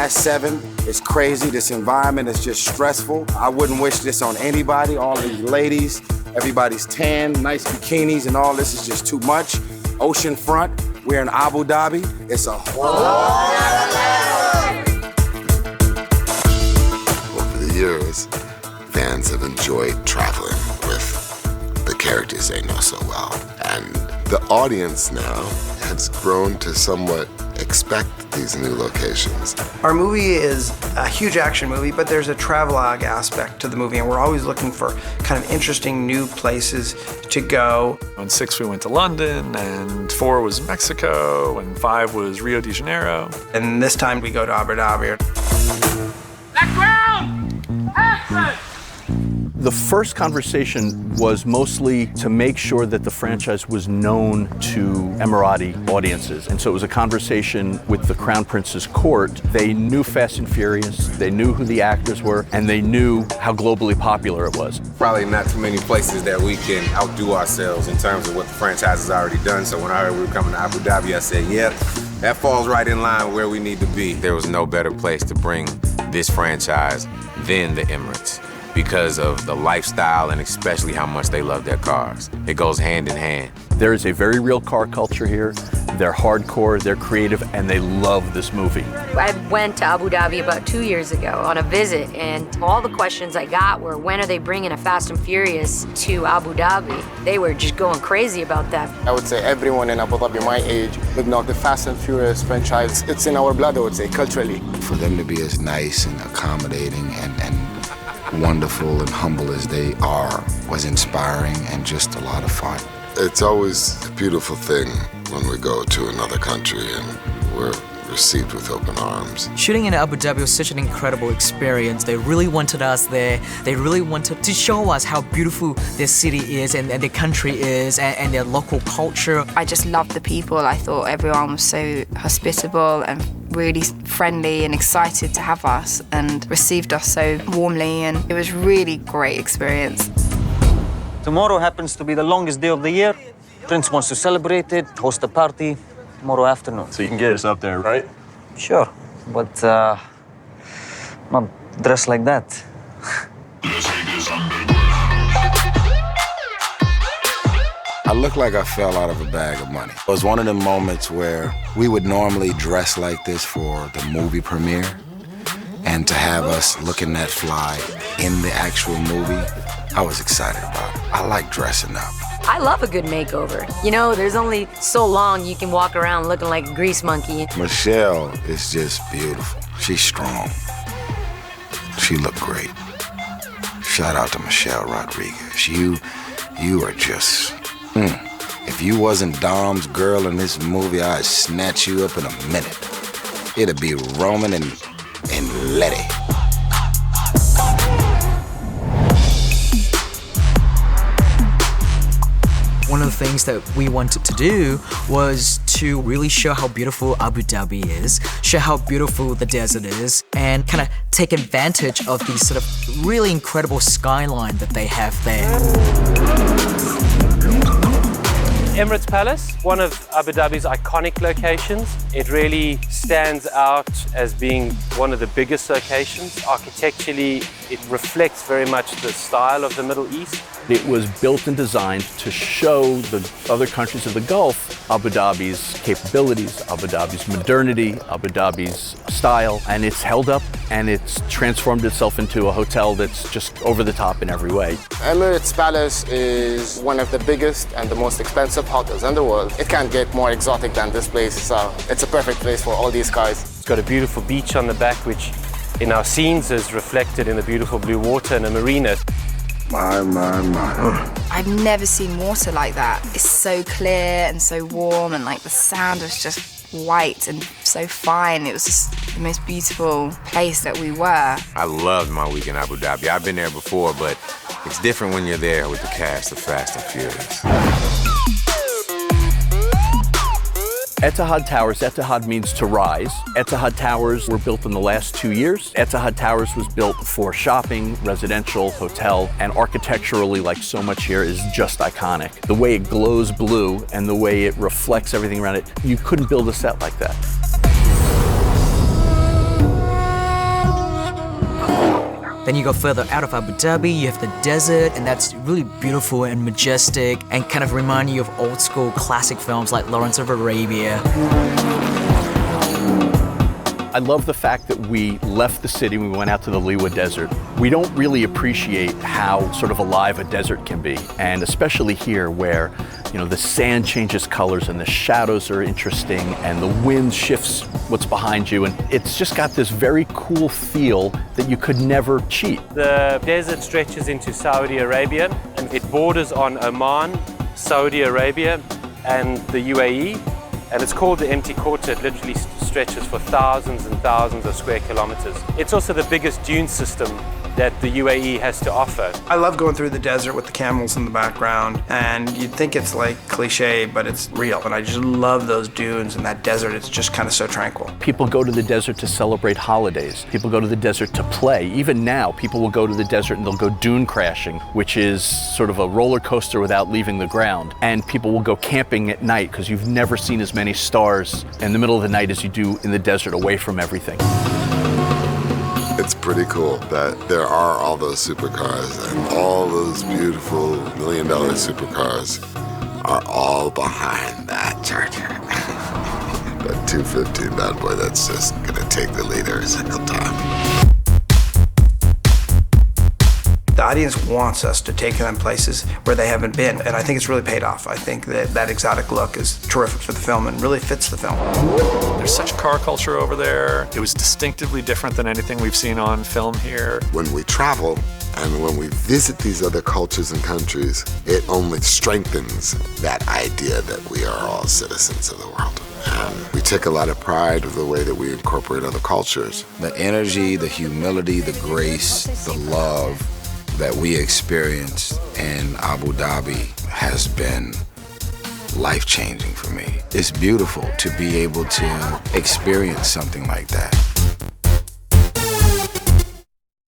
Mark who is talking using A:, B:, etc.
A: Fast 7 is crazy. This environment is just stressful. I wouldn't wish this on anybody. All these ladies, everybody's tan, nice bikinis, and all this is just too much. Oceanfront, we're in Abu Dhabi. It's a whole
B: Over the years, fans have enjoyed traveling with the characters they know so well. And the audience now has grown to somewhat expect these new locations.
C: Our movie is a huge action movie, but there's a travelogue aspect to the movie, and we're always looking for kind of interesting new places to go.
D: On 6 we went to London, and 4 was Mexico, and 5 was Rio de Janeiro.
C: And this time we go to Abu Dhabi.
E: Background! Action!
F: The first conversation was mostly to make sure that the franchise was known to Emirati audiences. And so it was a conversation with the Crown Prince's court. They knew Fast and Furious, they knew who the actors were, and they knew how globally popular it was.
G: Probably not too many places that we can outdo ourselves in terms of what the franchise has already done. So when I heard we were coming to Abu Dhabi, I said, yeah, that falls right in line where we need to be. There was no better place to bring this franchise than the Emirates, because of the lifestyle and especially how much they love their cars. It goes hand in hand.
F: There is a very real car culture here. They're hardcore, they're creative, and they love this movie.
H: I went to Abu Dhabi about 2 years ago on a visit, and all the questions I got were, when are they bringing a Fast and Furious to Abu Dhabi? They were just going crazy about that.
I: I would say everyone in Abu Dhabi my age would know the Fast and Furious franchise. It's in our blood, I would say, culturally.
B: For them to be as nice and accommodating and wonderful and humble as they are was inspiring and just a lot of fun. It's always a beautiful thing when we go to another country and we're received with open arms.
J: Shooting in Abu Dhabi was such an incredible experience. They really wanted us there. They really wanted to show us how beautiful their city is and their country is and their local culture.
K: I just loved the people. I thought everyone was so hospitable and really friendly and excited to have us and received us so warmly, and it was really great experience.
L: Tomorrow happens to be the longest day of the year. Prince wants to celebrate it, host a party tomorrow afternoon.
M: So you can get us up there, right?
L: Sure, but not dressed like that.
B: I looked like I fell out of a bag of money. It was one of the moments where we would normally dress like this for the movie premiere, and to have us looking that fly in the actual movie, I was excited about it. I like dressing up.
H: I love a good makeover. You know, there's only so long you can walk around looking like a grease monkey.
B: Michelle is just beautiful. She's strong. She looked great. Shout out to Michelle Rodriguez. You are just... If you wasn't Dom's girl in this movie, I'd snatch you up in a minute. It'd be Roman and Letty.
J: One of the things that we wanted to do was to really show how beautiful Abu Dhabi is, show how beautiful the desert is, and kind of take advantage of the sort of really incredible skyline that they have there.
N: Emirates Palace, one of Abu Dhabi's iconic locations. It really stands out as being one of the biggest locations. Architecturally, it reflects very much the style of the Middle East.
F: It was built and designed to show the other countries of the Gulf Abu Dhabi's capabilities, Abu Dhabi's modernity, Abu Dhabi's style, and it's held up and it's transformed itself into a hotel that's just over the top in every way.
I: Emirates Palace is one of the biggest and the most expensive hotels in the world. It can't get more exotic than this place, so it's a perfect place for all these guys.
N: It's got a beautiful beach on the back, which in our scenes is reflected in the beautiful blue water and a marina.
B: My.
K: I've never seen water like that. It's so clear and so warm, and like the sand was just white and so fine. It was just the most beautiful place that we were.
G: I loved my week in Abu Dhabi. I've been there before, but it's different when you're there with the cast of Fast and Furious.
F: Etihad Towers, Etihad means to rise. Etihad Towers were built in the last 2 years. Etihad Towers was built for shopping, residential, hotel, and architecturally, like so much here, is just iconic. The way it glows blue and the way it reflects everything around it, you couldn't build a set like that.
J: Then you go further out of Abu Dhabi, you have the desert, and that's really beautiful and majestic and kind of remind you of old school classic films like Lawrence of Arabia.
F: I love the fact that we left the city, we went out to the Liwa Desert. We don't really appreciate how sort of alive a desert can be, and especially here where, you know, the sand changes colors and the shadows are interesting and the wind shifts what's behind you, and it's just got this very cool feel that you could never cheat.
N: The desert stretches into Saudi Arabia, and it borders on Oman, Saudi Arabia, and the UAE. And it's called the Empty Quarter. It literally stretches for thousands and thousands of square kilometers. It's also the biggest dune system that the UAE has to offer.
C: I love going through the desert with the camels in the background, and you'd think it's like cliche, but it's real. And I just love those dunes and that desert. It's just kind of so tranquil.
F: People go to the desert to celebrate holidays. People go to the desert to play. Even now, people will go to the desert and they'll go dune crashing, which is sort of a roller coaster without leaving the ground. And people will go camping at night because you've never seen as many stars in the middle of the night as you do in the desert away from everything.
E: It's pretty cool that there are all those supercars, and all those beautiful $1 million supercars are all behind that Charger. That 215 bad boy, that's just gonna take the lead every single time.
C: The audience wants us to take them places where they haven't been, and I think it's really paid off. I think that exotic look is terrific for the film and really fits the film.
D: There's such car culture over there. It was distinctively different than anything we've seen on film here.
E: When we travel and when we visit these other cultures and countries, it only strengthens that idea that we are all citizens of the world. And we take a lot of pride of the way that we incorporate other cultures.
B: The energy, the humility, the grace, the love that we experienced in Abu Dhabi has been life-changing for me. It's beautiful to be able to experience something like that.